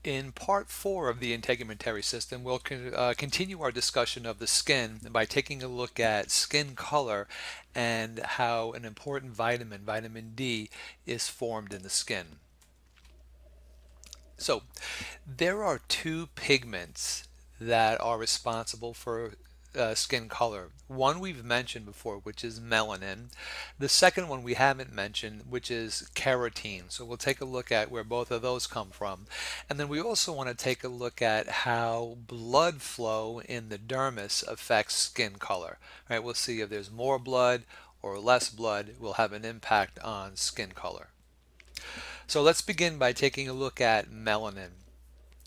In part four of the integumentary system, we'll continue our discussion of the skin by taking a look at skin color and how an important vitamin, vitamin D, is formed in the skin. So, there are two pigments that are responsible for skin color. One we've mentioned before, which is melanin. The second one we haven't mentioned, which is carotene. So we'll take a look at where both of those come from. And then we also want to take a look at how blood flow in the dermis affects skin color. Right? We'll see if there's more blood or less blood will have an impact on skin color. So let's begin by taking a look at melanin.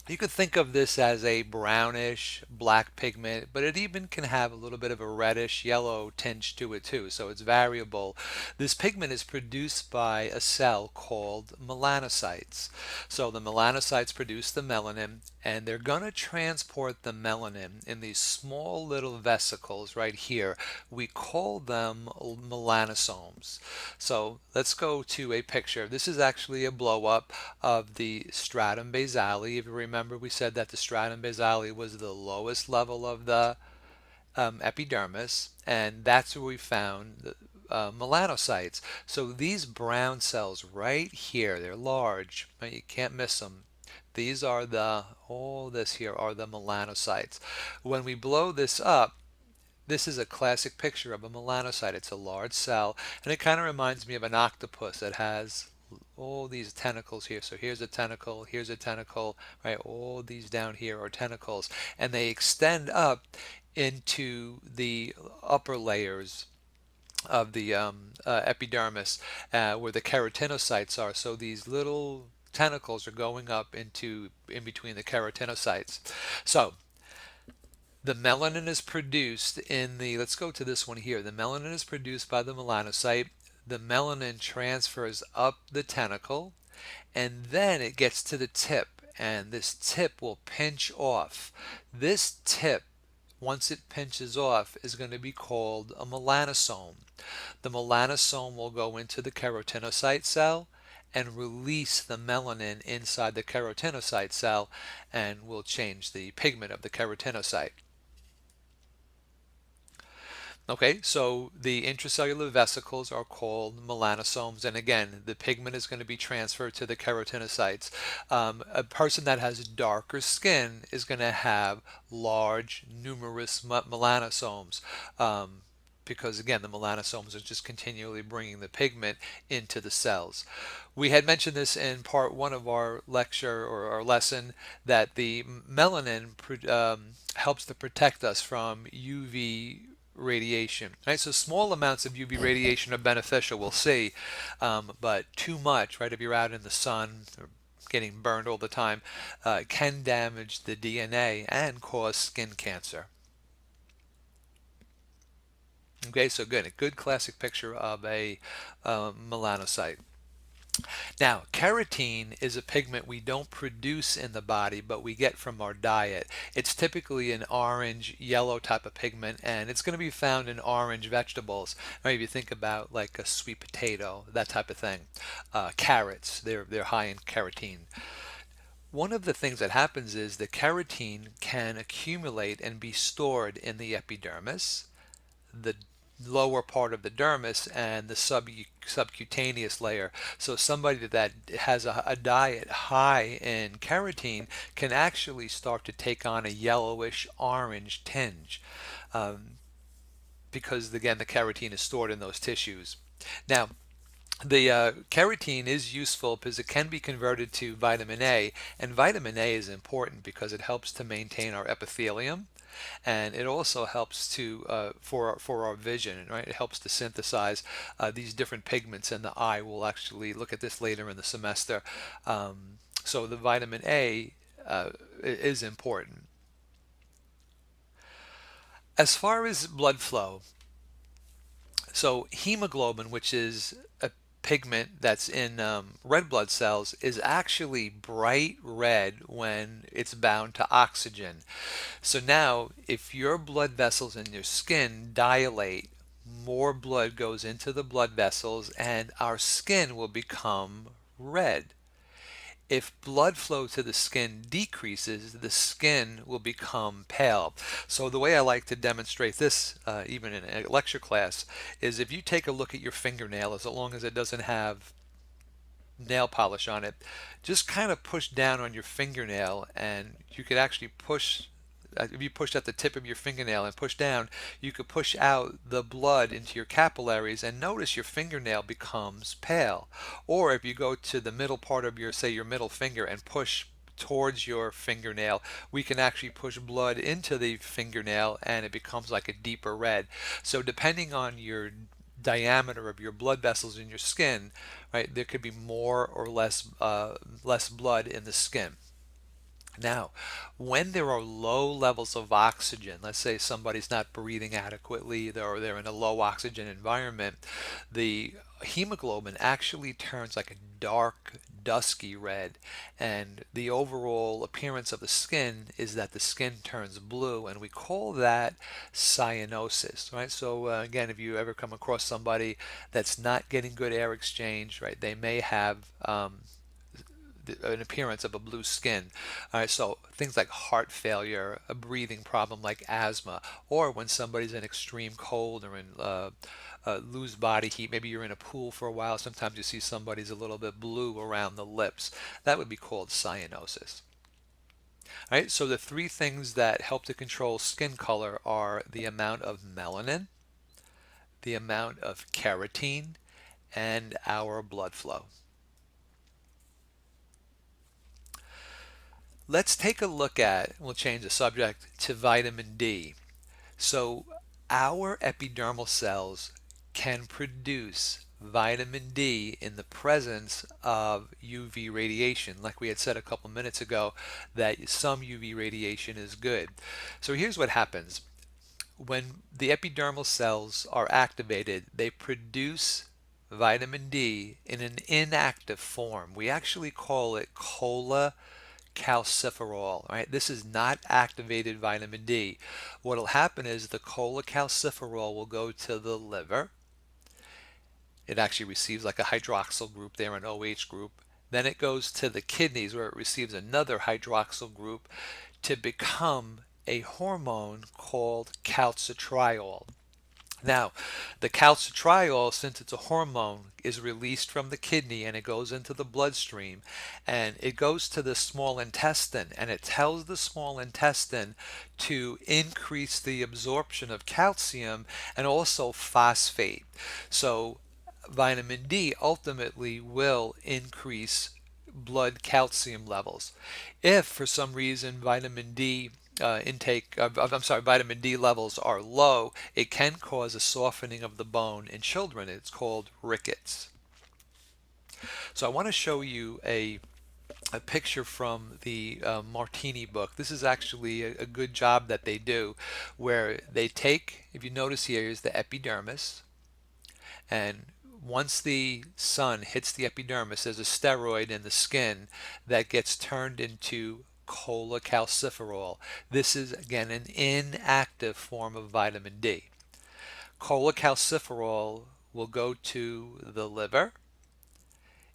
You could think of this as a brownish black pigment, but it even can have a little bit of a reddish yellow tinge to it too, so it's variable. This pigment is produced by a cell called melanocytes. So the melanocytes produce the melanin, and they're going to transport the melanin in these small little vesicles right here. We call them melanosomes. So let's go to a picture. This is actually a blow up of the stratum basale. If you remember, we said that the stratum basale was the lowest level of the epidermis, and that's where we found the melanocytes. So these brown cells right here, they're large, right? You can't miss them. These are all this here are the melanocytes. When we blow this up, this is a classic picture of a melanocyte. It's a large cell, and it kind of reminds me of an octopus that has all these tentacles here. So here's a tentacle, right? All these down here are tentacles, and they extend up into the upper layers of the epidermis where the keratinocytes are. So these little tentacles are going up in between the keratinocytes. So the melanin is produced let's go to this one here. The melanin is produced by the melanocyte. The melanin transfers up the tentacle, and then it gets to the tip, and this tip will pinch off. This tip, once it pinches off, is going to be called a melanosome. The melanosome will go into the keratinocyte cell and release the melanin inside the keratinocyte cell, and will change the pigment of the keratinocyte. Okay, so the intracellular vesicles are called melanosomes, and again, the pigment is going to be transferred to the keratinocytes. A person that has darker skin is going to have large, numerous melanosomes. Because again, the melanosomes are just continually bringing the pigment into the cells. We had mentioned this in part one of our lecture or our lesson that the melanin helps to protect us from UV radiation. Right, so small amounts of UV radiation are beneficial, we'll see, but too much, right? If you're out in the sun or getting burned all the time, can damage the DNA and cause skin cancer. Okay, so good, a good classic picture of a melanocyte. Now, carotene is a pigment we don't produce in the body, but we get from our diet. It's typically an orange, yellow type of pigment, and it's going to be found in orange vegetables. Right, if you think about like a sweet potato, that type of thing. Carrots, they're high in carotene. One of the things that happens is the carotene can accumulate and be stored in the epidermis, the lower part of the dermis, and the subcutaneous layer. So somebody that has a diet high in carotene can actually start to take on a yellowish orange tinge, um, because again the carotene is stored in those tissues. Now, the carotene is useful because it can be converted to vitamin A, and vitamin A is important because it helps to maintain our epithelium, and it also helps to for our vision, right? It helps to synthesize these different pigments in the eye. We'll actually look at this later in the semester. So the vitamin A is important. As far as blood flow, so hemoglobin, which is a pigment that's in red blood cells, is actually bright red when it's bound to oxygen. So now, if your blood vessels in your skin dilate, more blood goes into the blood vessels and our skin will become red. If blood flow to the skin decreases, the skin will become pale. So the way I like to demonstrate this, even in a lecture class, is if you take a look at your fingernail, as long as it doesn't have nail polish on it, just kind of push down on your fingernail, and you could actually push. If you push at the tip of your fingernail and push down, you could push out the blood into your capillaries and notice your fingernail becomes pale. Or if you go to the middle part of your, say, your middle finger and push towards your fingernail, we can actually push blood into the fingernail and it becomes like a deeper red. So depending on your diameter of your blood vessels in your skin, right, there could be more or less blood in the skin. Now, when there are low levels of oxygen, let's say somebody's not breathing adequately or they're in a low oxygen environment, the hemoglobin actually turns like a dark, dusky red, and the overall appearance of the skin is that the skin turns blue, and we call that cyanosis, right? So again, if you ever come across somebody that's not getting good air exchange, right, they may have an appearance of a blue skin. All right, so things like heart failure, a breathing problem like asthma, or when somebody's in extreme cold or in lose body heat, maybe you're in a pool for a while, sometimes you see somebody's a little bit blue around the lips. That would be called cyanosis. All right, so the three things that help to control skin color are the amount of melanin, the amount of keratin, and our blood flow. Let's take a look at, we'll change the subject to vitamin D. So our epidermal cells can produce vitamin D in the presence of UV radiation. Like we had said a couple minutes ago, that some UV radiation is good. So here's what happens. When the epidermal cells are activated, they produce vitamin D in an inactive form. We actually call it cholecalciferol, right? This is not activated vitamin D. What will happen is the cholecalciferol will go to the liver. It actually receives like a hydroxyl group there, an OH group. Then it goes to the kidneys where it receives another hydroxyl group to become a hormone called calcitriol. Now, the calcitriol, since it's a hormone, is released from the kidney and it goes into the bloodstream and it goes to the small intestine and it tells the small intestine to increase the absorption of calcium and also phosphate. So, vitamin D ultimately will increase blood calcium levels. If for some reason vitamin D levels are low, it can cause a softening of the bone in children. It's called rickets. So I want to show you a picture from the Martini book. This is actually a good job that they do, where they take, if you notice here, is the epidermis, and once the sun hits the epidermis, there's a steroid in the skin that gets turned into cholecalciferol. This is again an inactive form of vitamin D. Cholecalciferol will go to the liver.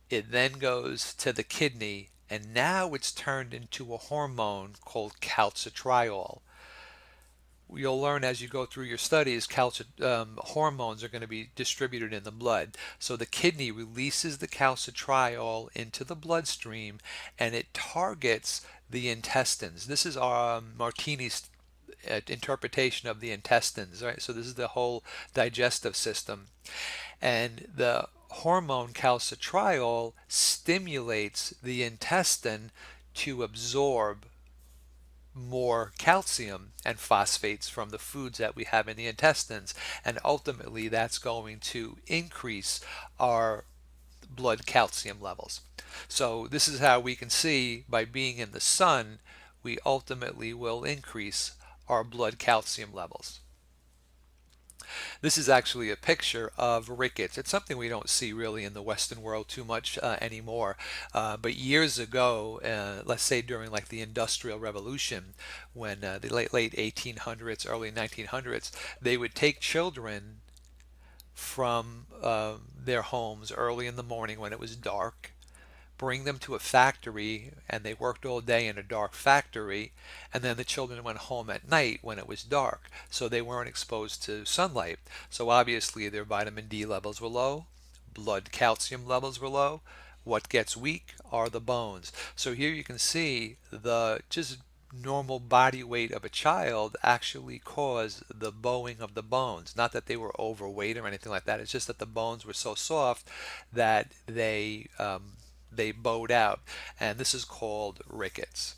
It then goes to the kidney, and now it's turned into a hormone called calcitriol. You'll learn as you go through your studies, hormones are going to be distributed in the blood. So the kidney releases the calcitriol into the bloodstream and it targets the intestines. This is Martini's interpretation of the intestines, right? So this is the whole digestive system. And the hormone calcitriol stimulates the intestine to absorb more calcium and phosphates from the foods that we have in the intestines, and ultimately that's going to increase our blood calcium levels. So this is how we can see by being in the sun we ultimately will increase our blood calcium levels. This is actually a picture of rickets. It's something we don't see really in the Western world too much anymore. But years ago, let's say during like the Industrial Revolution, when the late 1800s, early 1900s, they would take children from their homes early in the morning when it was dark, bring them to a factory, and they worked all day in a dark factory, and then the children went home at night when it was dark, so they weren't exposed to sunlight. So obviously their vitamin D levels were low, blood calcium levels were low. What gets weak are the bones. So here you can see the just normal body weight of a child actually caused the bowing of the bones. Not that they were overweight or anything like that. It's just that the bones were so soft that they bowed out, and this is called rickets.